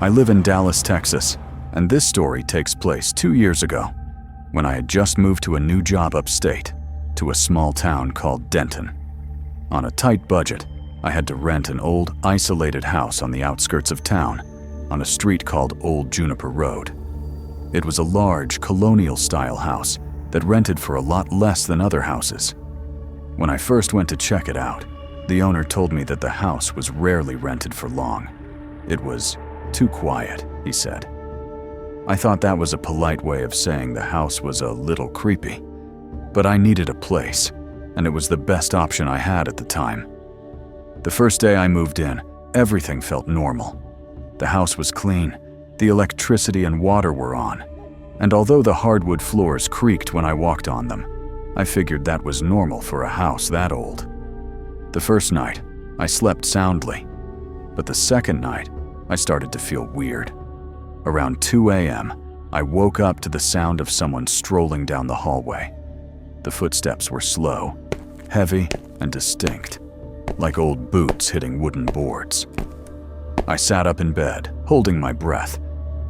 I live in Dallas, Texas, and this story takes place 2 years ago, when I had just moved to a new job upstate, to a small town called Denton. On a tight budget, I had to rent an old, isolated house on the outskirts of town, on a street called Old Juniper Road. It was a large, colonial-style house that rented for a lot less than other houses. When I first went to check it out, the owner told me that the house was rarely rented for long. It was too quiet, he said. I thought that was a polite way of saying the house was a little creepy, but I needed a place, and it was the best option I had at the time. The first day I moved in, everything felt normal. The house was clean, the electricity and water were on, and although the hardwood floors creaked when I walked on them, I figured that was normal for a house that old. The first night, I slept soundly, but the second night, I started to feel weird. Around 2 a.m., I woke up to the sound of someone strolling down the hallway. The footsteps were slow, heavy, and distinct, like old boots hitting wooden boards. I sat up in bed, holding my breath.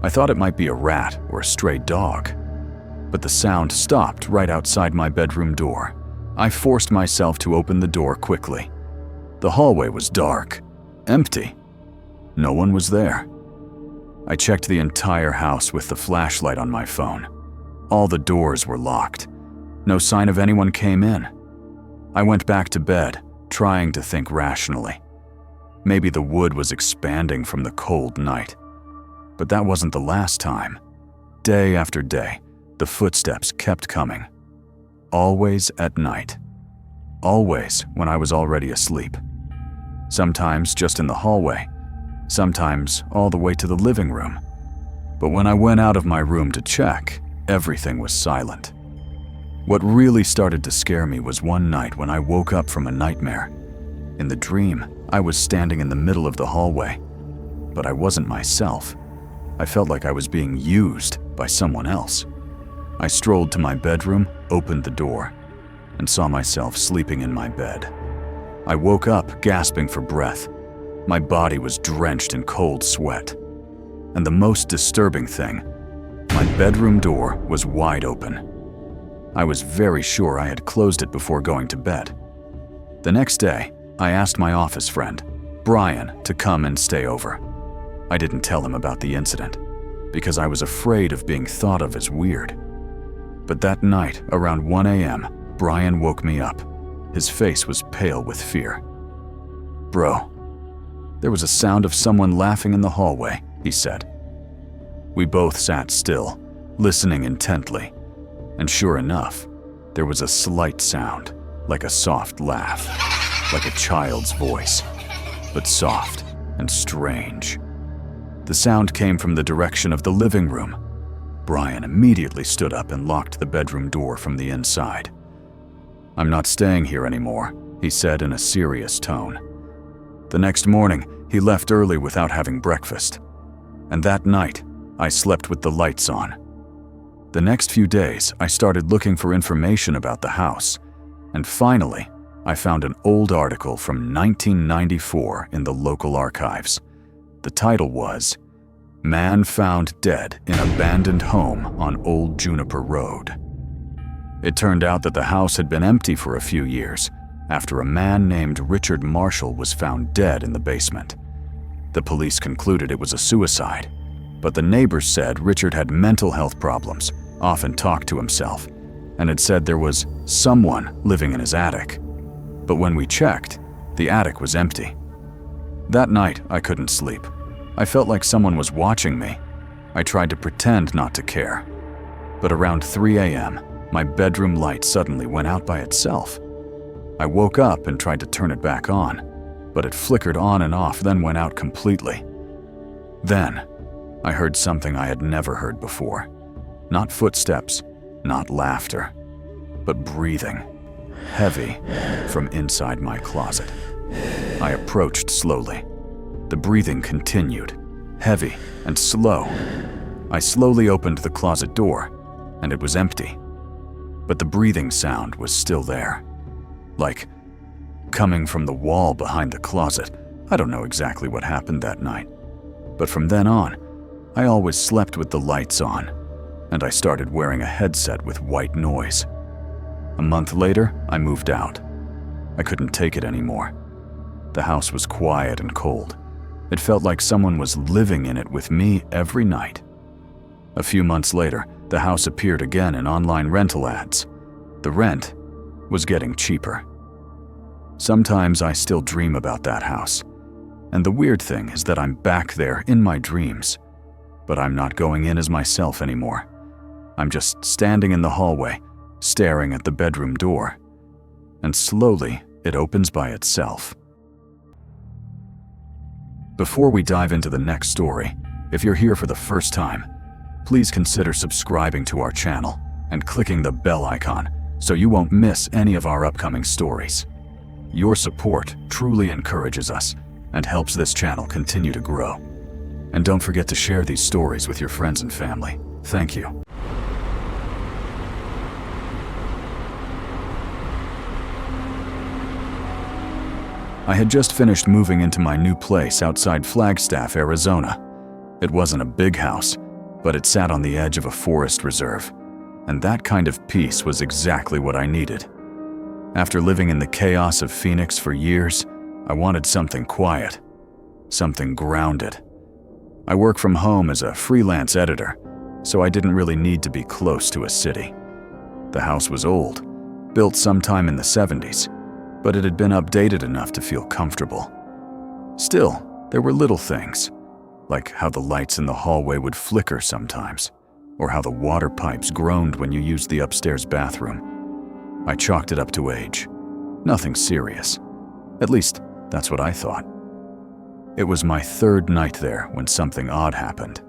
I thought it might be a rat or a stray dog, but the sound stopped right outside my bedroom door. I forced myself to open the door quickly. The hallway was dark, empty. No one was there. I checked the entire house with the flashlight on my phone. All the doors were locked. No sign of anyone came in. I went back to bed, trying to think rationally. Maybe the wood was expanding from the cold night. But that wasn't the last time. Day after day, the footsteps kept coming. Always at night. Always when I was already asleep. Sometimes just in the hallway. Sometimes all the way to the living room. But when I went out of my room to check, everything was silent. What really started to scare me was one night when I woke up from a nightmare. In the dream, I was standing in the middle of the hallway, but I wasn't myself. I felt like I was being used by someone else. I strolled to my bedroom, opened the door, and saw myself sleeping in my bed. I woke up gasping for breath. My body was drenched in cold sweat. And the most disturbing thing, my bedroom door was wide open. I was very sure I had closed it before going to bed. The next day, I asked my office friend, Brian, to come and stay over. I didn't tell him about the incident, because I was afraid of being thought of as weird. But that night, around 1 a.m., Brian woke me up. His face was pale with fear. "Bro, there was a sound of someone laughing in the hallway," he said. We both sat still, listening intently, and sure enough, there was a slight sound, like a soft laugh, like a child's voice, but soft and strange. The sound came from the direction of the living room. Brian immediately stood up and locked the bedroom door from the inside. "I'm not staying here anymore," he said in a serious tone. The next morning, he left early without having breakfast. And that night, I slept with the lights on. The next few days, I started looking for information about the house. And finally, I found an old article from 1994 in the local archives. The title was, "Man Found Dead in Abandoned Home on Old Juniper Road." It turned out that the house had been empty for a few years after a man named Richard Marshall was found dead in the basement. The police concluded it was a suicide, but the neighbors said Richard had mental health problems, often talked to himself, and had said there was someone living in his attic. But when we checked, the attic was empty. That night, I couldn't sleep. I felt like someone was watching me. I tried to pretend not to care. But around 3 a.m., my bedroom light suddenly went out by itself. I woke up and tried to turn it back on, but it flickered on and off, then went out completely. Then, I heard something I had never heard before. Not footsteps, not laughter, but breathing, heavy, from inside my closet. I approached slowly. The breathing continued, heavy and slow. I slowly opened the closet door, and it was empty. But the breathing sound was still there, like coming from the wall behind the closet. I don't know exactly what happened that night, but from then on, I always slept with the lights on, and I started wearing a headset with white noise. A month later, I moved out. I couldn't take it anymore. The house was quiet and cold. It felt like someone was living in it with me every night. A few months later, the house appeared again in online rental ads. The rent was getting cheaper. Sometimes I still dream about that house. And the weird thing is that I'm back there in my dreams. But I'm not going in as myself anymore. I'm just standing in the hallway, staring at the bedroom door. And slowly, it opens by itself. Before we dive into the next story, if you're here for the first time, please consider subscribing to our channel and clicking the bell icon so you won't miss any of our upcoming stories. Your support truly encourages us and helps this channel continue to grow. And don't forget to share these stories with your friends and family. Thank you. I had just finished moving into my new place outside Flagstaff, Arizona. It wasn't a big house, but it sat on the edge of a forest reserve, and that kind of peace was exactly what I needed. After living in the chaos of Phoenix for years, I wanted something quiet, something grounded. I work from home as a freelance editor, so I didn't really need to be close to a city. The house was old, built sometime in the 70s, but it had been updated enough to feel comfortable. Still, there were little things, like how the lights in the hallway would flicker sometimes, or how the water pipes groaned when you used the upstairs bathroom. I chalked it up to age. Nothing serious. At least, that's what I thought. It was my third night there when something odd happened.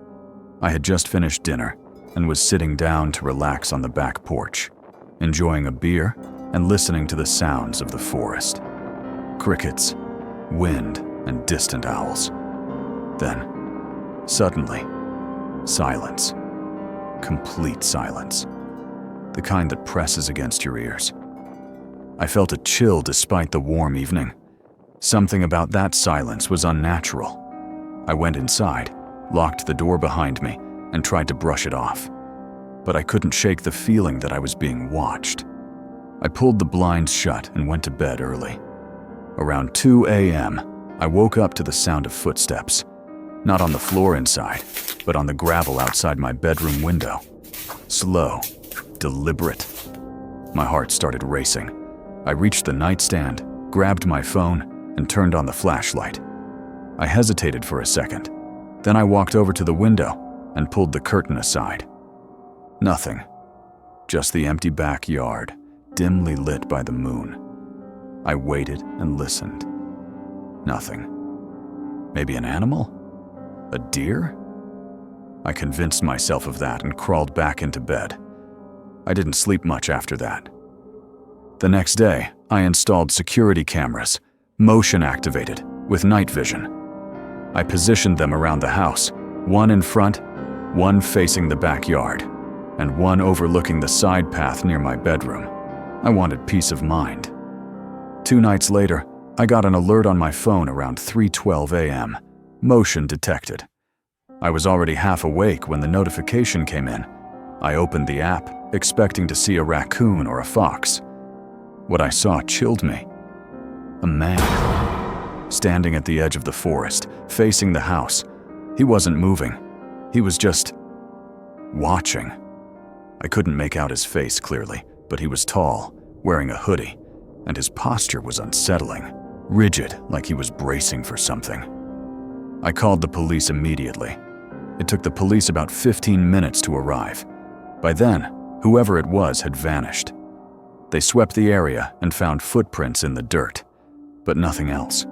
I had just finished dinner and was sitting down to relax on the back porch, enjoying a beer and listening to the sounds of the forest. Crickets, wind, and distant owls. Then, suddenly, silence. Complete silence. The kind that presses against your ears. I felt a chill despite the warm evening. Something about that silence was unnatural. I went inside, locked the door behind me, and tried to brush it off. But I couldn't shake the feeling that I was being watched. I pulled the blinds shut and went to bed early. Around 2 a.m., I woke up to the sound of footsteps. Not on the floor inside, but on the gravel outside my bedroom window. Slow, deliberate. My heart started racing. I reached the nightstand, grabbed my phone, and turned on the flashlight. I hesitated for a second. Then I walked over to the window and pulled the curtain aside. Nothing. Just the empty backyard, dimly lit by the moon. I waited and listened. Nothing. Maybe an animal? A deer? I convinced myself of that and crawled back into bed. I didn't sleep much after that. The next day, I installed security cameras, motion activated, with night vision. I positioned them around the house, one in front, one facing the backyard, and one overlooking the side path near my bedroom. I wanted peace of mind. 2 nights later, I got an alert on my phone around 3:12 a.m. Motion detected. I was already half awake when the notification came in. I opened the app, expecting to see a raccoon or a fox. What I saw chilled me. A man, standing at the edge of the forest, facing the house. He wasn't moving. He was just watching. I couldn't make out his face clearly, but he was tall, wearing a hoodie, and his posture was unsettling, rigid like he was bracing for something. I called the police immediately. It took the police about 15 minutes to arrive. By then, whoever it was had vanished. They swept the area and found footprints in the dirt, but nothing else.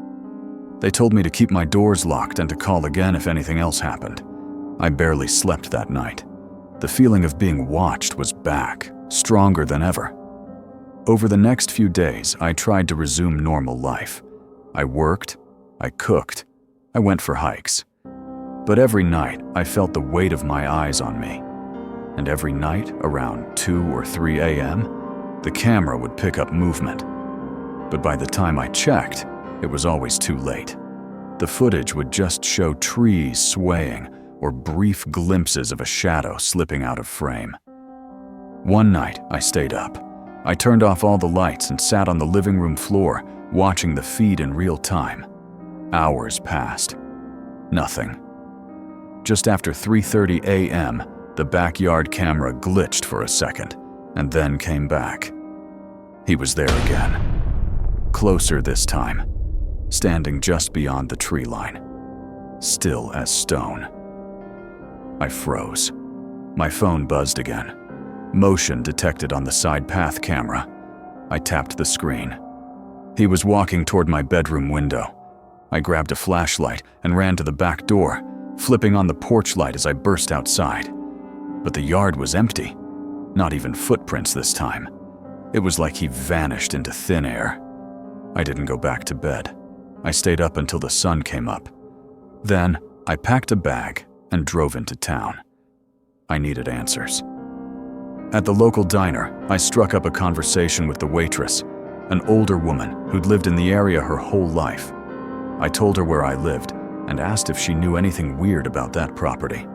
They told me to keep my doors locked and to call again if anything else happened. I barely slept that night. The feeling of being watched was back, stronger than ever. Over the next few days, I tried to resume normal life. I worked, I cooked, I went for hikes. But every night, I felt the weight of my eyes on me. And every night, around 2 or 3 a.m., the camera would pick up movement. But by the time I checked, it was always too late. The footage would just show trees swaying, or brief glimpses of a shadow slipping out of frame. One night, I stayed up. I turned off all the lights and sat on the living room floor, watching the feed in real time. Hours passed. Nothing. Just after 3:30 a.m., the backyard camera glitched for a second, and then came back. He was there again. Closer this time, standing just beyond the tree line. Still as stone. I froze. My phone buzzed again. Motion detected on the side path camera. I tapped the screen. He was walking toward my bedroom window. I grabbed a flashlight and ran to the back door, flipping on the porch light as I burst outside. But the yard was empty. Not even footprints this time. It was like he vanished into thin air. I didn't go back to bed. I stayed up until the sun came up. Then, I packed a bag and drove into town. I needed answers. At the local diner, I struck up a conversation with the waitress, an older woman who'd lived in the area her whole life. I told her where I lived and asked if she knew anything weird about that property.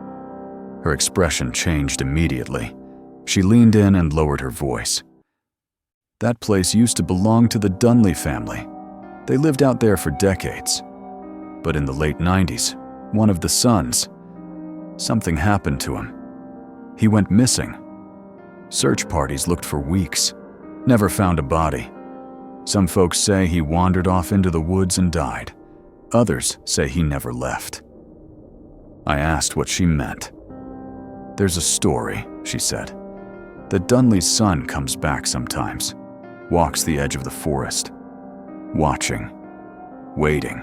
Her expression changed immediately. She leaned in and lowered her voice. That place used to belong to the Dunley family. They lived out there for decades. But in the late 90s, one of the sons, something happened to him. He went missing. Search parties looked for weeks, never found a body. Some folks say he wandered off into the woods and died. Others say he never left. I asked what she meant. There's a story, she said, that Dunley's son comes back sometimes, walks the edge of the forest, watching, waiting.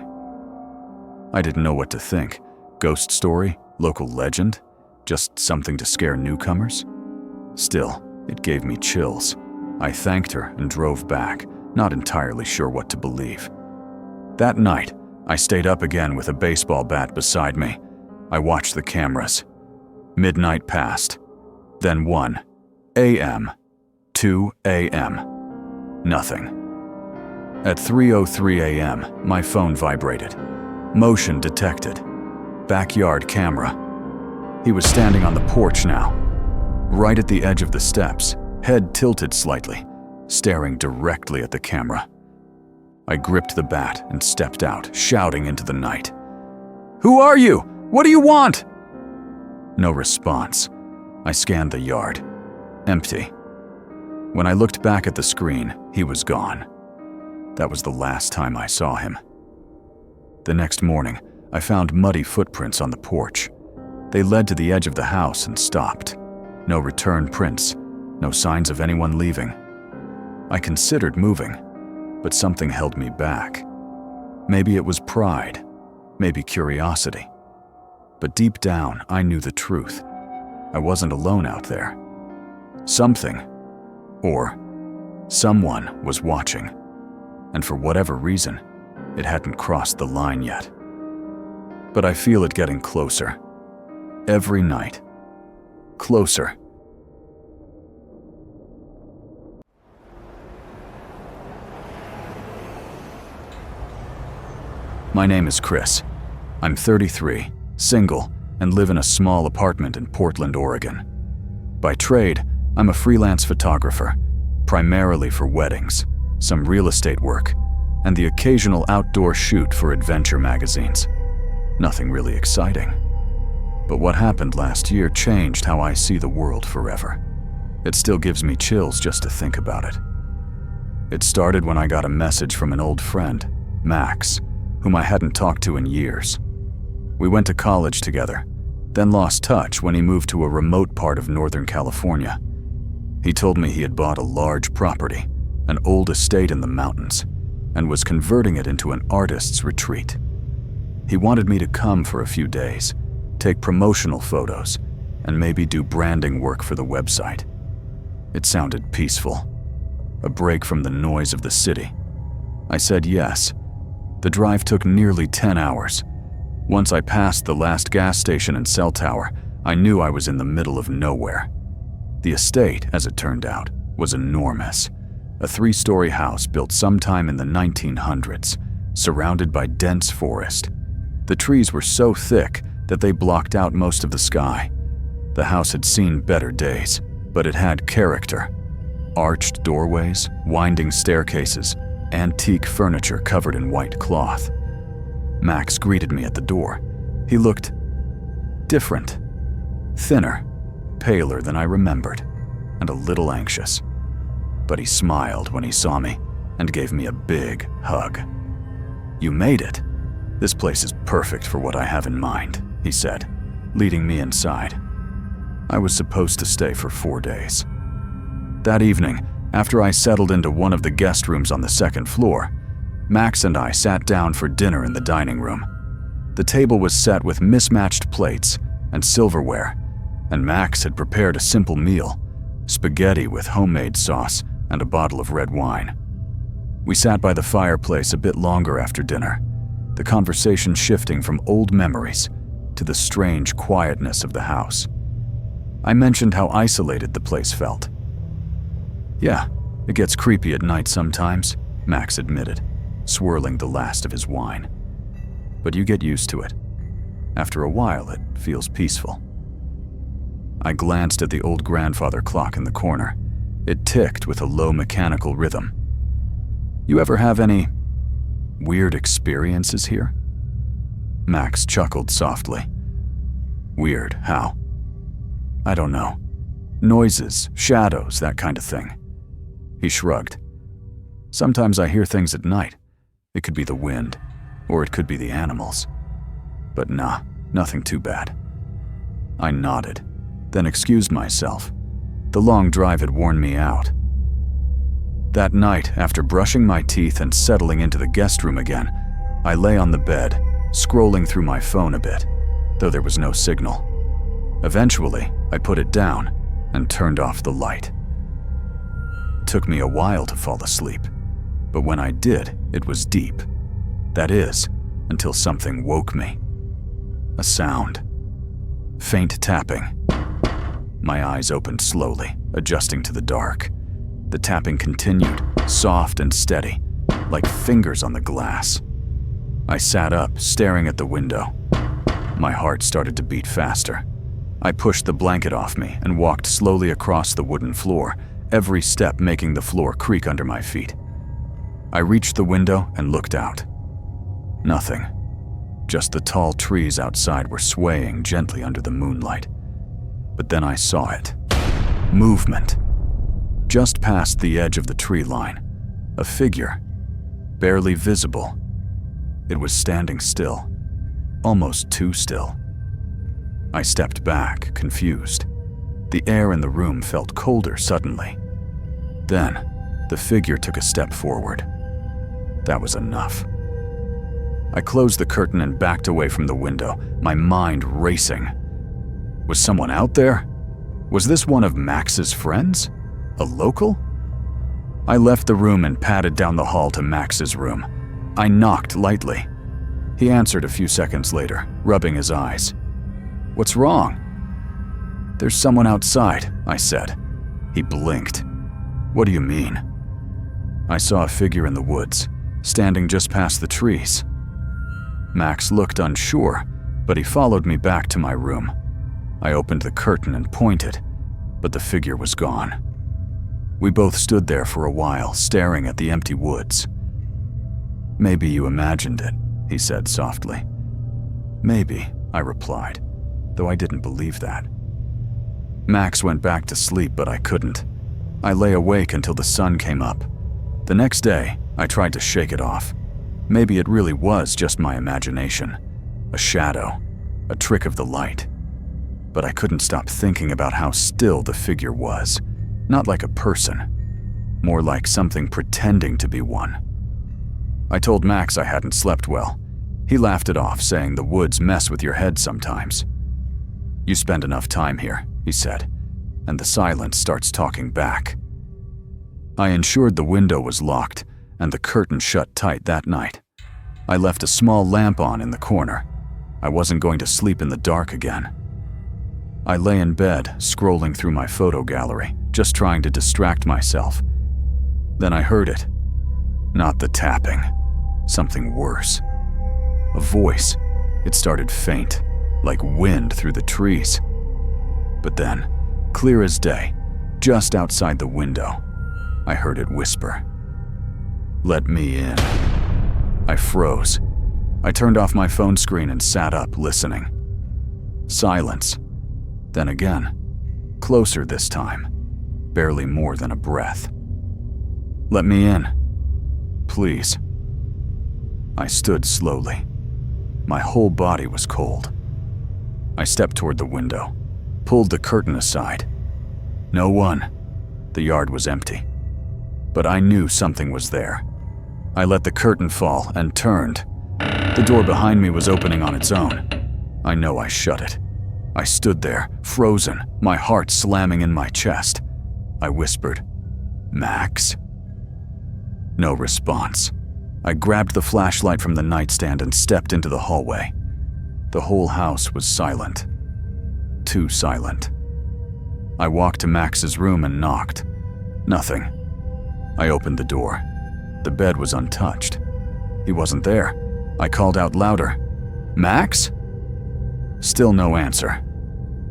I didn't know what to think. Ghost story? Local legend? Just something to scare newcomers? Still, it gave me chills. I thanked her and drove back, not entirely sure what to believe. That night, I stayed up again with a baseball bat beside me. I watched the cameras. Midnight passed. Then 1 a.m., 2 a.m. Nothing. At 3:03 a.m., my phone vibrated. Motion detected. Backyard camera. He was standing on the porch now, right at the edge of the steps, head tilted slightly, staring directly at the camera. I gripped the bat and stepped out, shouting into the night. "Who are you? What do you want?" No response. I scanned the yard. Empty. When I looked back at the screen, he was gone. That was the last time I saw him. The next morning, I found muddy footprints on the porch. They led to the edge of the house and stopped. No return prints, no signs of anyone leaving. I considered moving, but something held me back. Maybe it was pride, maybe curiosity. But deep down, I knew the truth. I wasn't alone out there. Something, or someone, was watching. And for whatever reason, it hadn't crossed the line yet. But I feel it getting closer. Every night. Closer. My name is Chris. I'm 33, single, and live in a small apartment in Portland, Oregon. By trade, I'm a freelance photographer, primarily for weddings, some real estate work, and the occasional outdoor shoot for adventure magazines. Nothing really exciting. But what happened last year changed how I see the world forever. It still gives me chills just to think about it. It started when I got a message from an old friend, Max, whom I hadn't talked to in years. We went to college together, then lost touch when he moved to a remote part of Northern California. He told me he had bought a large property, an old estate in the mountains, and was converting it into an artist's retreat. He wanted me to come for a few days, take promotional photos, and maybe do branding work for the website. It sounded peaceful, a break from the noise of the city. I said yes. The drive took nearly 10 hours. Once I passed the last gas station and cell tower, I knew I was in the middle of nowhere. The estate, as it turned out, was enormous. A 3-story house built sometime in the 1900s, surrounded by dense forest. The trees were so thick, that they blocked out most of the sky. The house had seen better days, but it had character. Arched doorways, winding staircases, antique furniture covered in white cloth. Max greeted me at the door. He looked different, thinner, paler than I remembered, and a little anxious. But he smiled when he saw me and gave me a big hug. "You made it. This place is perfect for what I have in mind," he said, leading me inside. I was supposed to stay for 4 days. That evening, after I settled into one of the guest rooms on the second floor, Max and I sat down for dinner in the dining room. The table was set with mismatched plates and silverware, and Max had prepared a simple meal, spaghetti with homemade sauce and a bottle of red wine. We sat by the fireplace a bit longer after dinner, the conversation shifting from old memories to the strange quietness of the house. I mentioned how isolated the place felt. "Yeah, it gets creepy at night sometimes," Max admitted, swirling the last of his wine. "But you get used to it. After a while, it feels peaceful." I glanced at the old grandfather clock in the corner. It ticked with a low mechanical rhythm. "You ever have any weird experiences here?" Max chuckled softly. "Weird, how?" "I don't know. Noises, shadows, that kind of thing." He shrugged. "Sometimes I hear things at night. It could be the wind, or it could be the animals. But nah, nothing too bad." I nodded, then excused myself. The long drive had worn me out. That night, after brushing my teeth and settling into the guest room again, I lay on the bed, scrolling through my phone a bit, though there was no signal. Eventually, I put it down and turned off the light. It took me a while to fall asleep, but when I did, it was deep. That is, until something woke me. A sound. Faint tapping. My eyes opened slowly, adjusting to the dark. The tapping continued, soft and steady, like fingers on the glass. I sat up, staring at the window. My heart started to beat faster. I pushed the blanket off me and walked slowly across the wooden floor, every step making the floor creak under my feet. I reached the window and looked out. Nothing. Just the tall trees outside were swaying gently under the moonlight. But then I saw it. Movement. Just past the edge of the tree line, a figure, barely visible. It was standing still, almost too still. I stepped back, confused. The air in the room felt colder suddenly. Then, the figure took a step forward. That was enough. I closed the curtain and backed away from the window, my mind racing. Was someone out there? Was this one of Max's friends? A local? I left the room and padded down the hall to Max's room. I knocked lightly. He answered a few seconds later, rubbing his eyes. "What's wrong?" "There's someone outside," I said. He blinked. "What do you mean?" "I saw a figure in the woods, standing just past the trees." Max looked unsure, but he followed me back to my room. I opened the curtain and pointed, but the figure was gone. We both stood there for a while, staring at the empty woods. "Maybe you imagined it," he said softly. "Maybe," I replied, though I didn't believe that. Max went back to sleep, but I couldn't. I lay awake until the sun came up. The next day, I tried to shake it off. Maybe it really was just my imagination, a shadow, a trick of the light. But I couldn't stop thinking about how still the figure was, not like a person, more like something pretending to be one. I told Max I hadn't slept well. He laughed it off, saying the woods mess with your head sometimes. "You spend enough time here," he said, and the silence starts talking back. I ensured the window was locked and the curtain shut tight that night. I left a small lamp on in the corner. I wasn't going to sleep in the dark again. I lay in bed, scrolling through my photo gallery, just trying to distract myself. Then I heard it. Not the tapping. Something worse. A voice. It started faint, like wind through the trees. But then, clear as day, just outside the window, I heard it whisper, "Let me in." I froze. I turned off my phone screen and sat up, listening. Silence. Then again, closer this time, barely more than a breath. "Let me in. Please." I stood slowly. My whole body was cold. I stepped toward the window, pulled the curtain aside. No one. The yard was empty. But I knew something was there. I let the curtain fall and turned. The door behind me was opening on its own. I know I shut it. I stood there, frozen, my heart slamming in my chest. I whispered, "Max?" No response. I grabbed the flashlight from the nightstand and stepped into the hallway. The whole house was silent. Too silent. I walked to Max's room and knocked. Nothing. I opened the door. The bed was untouched. He wasn't there. I called out louder, "Max?" Still no answer.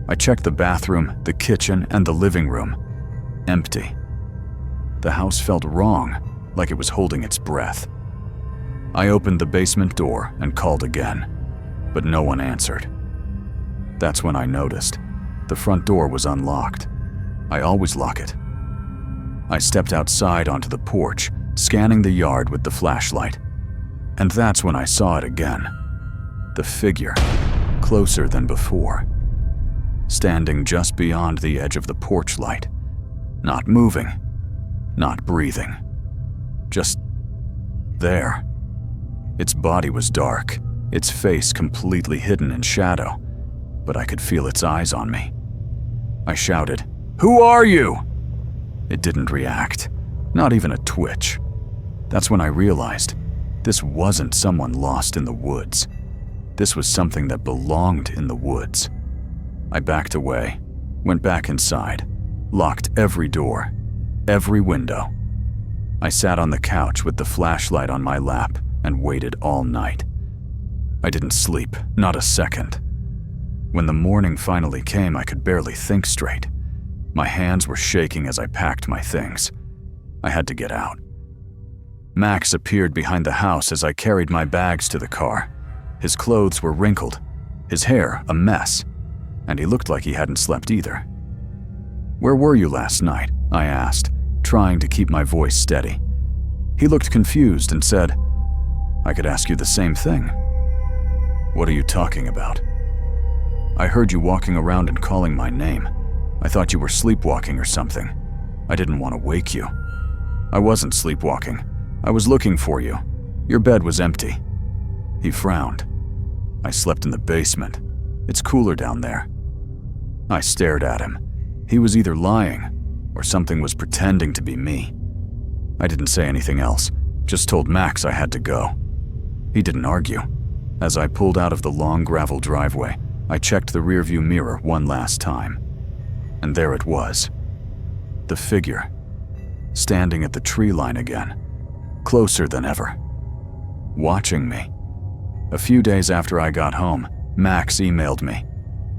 I checked the bathroom, the kitchen, and the living room. Empty. The house felt wrong, like it was holding its breath. I opened the basement door and called again, but no one answered. That's when I noticed. The front door was unlocked. I always lock it. I stepped outside onto the porch, scanning the yard with the flashlight. And that's when I saw it again. The figure, closer than before. Standing just beyond the edge of the porch light. Not moving, not breathing. Just there. Its body was dark, its face completely hidden in shadow, but I could feel its eyes on me. I shouted, "Who are you?" It didn't react, not even a twitch. That's when I realized this wasn't someone lost in the woods. This was something that belonged in the woods. I backed away, went back inside, locked every door, every window. I sat on the couch with the flashlight on my lap and waited all night. I didn't sleep, not a second. When the morning finally came, I could barely think straight. My hands were shaking as I packed my things. I had to get out. Max appeared behind the house as I carried my bags to the car. His clothes were wrinkled, his hair a mess, and he looked like he hadn't slept either. "Where were you last night?" I asked, trying to keep my voice steady. He looked confused and said, "I could ask you the same thing." "What are you talking about?" "I heard you walking around and calling my name. I thought you were sleepwalking or something. I didn't want to wake you." "I wasn't sleepwalking. I was looking for you. Your bed was empty." He frowned. "I slept in the basement. It's cooler down there." I stared at him. He was either lying or something was pretending to be me. I didn't say anything else, just told Max I had to go. He didn't argue. As I pulled out of the long gravel driveway, I checked the rearview mirror one last time. And there it was. The figure, standing at the tree line again, closer than ever, watching me. A few days after I got home, Max emailed me.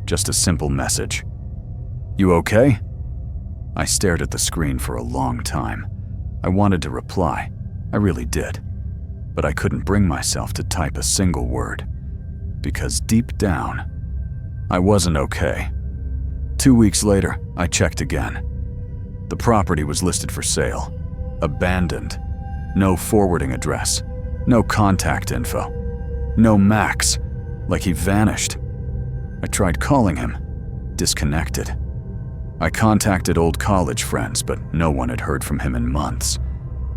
Just a simple message. "You okay?" I stared at the screen for a long time. I wanted to reply. I really did. But I couldn't bring myself to type a single word. Because deep down, I wasn't okay. 2 weeks later, I checked again. The property was listed for sale. Abandoned. No forwarding address. No contact info. No Max. Like he vanished. I tried calling him. Disconnected. I contacted old college friends, but no one had heard from him in months.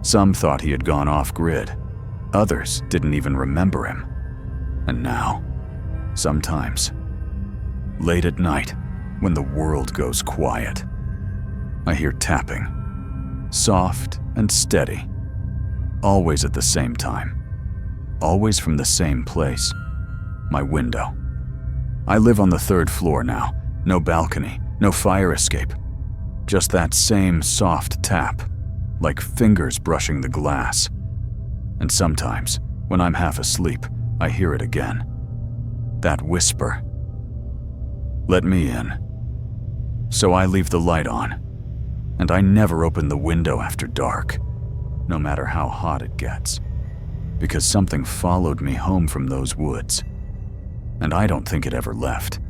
Some thought he had gone off-grid. Others didn't even remember him. And now, sometimes, late at night, when the world goes quiet, I hear tapping. Soft and steady. Always at the same time. Always from the same place. My window. I live on the 3rd floor now. No balcony, no fire escape. Just that same soft tap, like fingers brushing the glass. And sometimes, when I'm half asleep, I hear it again. That whisper, Let me in. So I leave the light on, and I never open the window after dark, no matter how hot it gets, because something followed me home from those woods, and I don't think it ever left.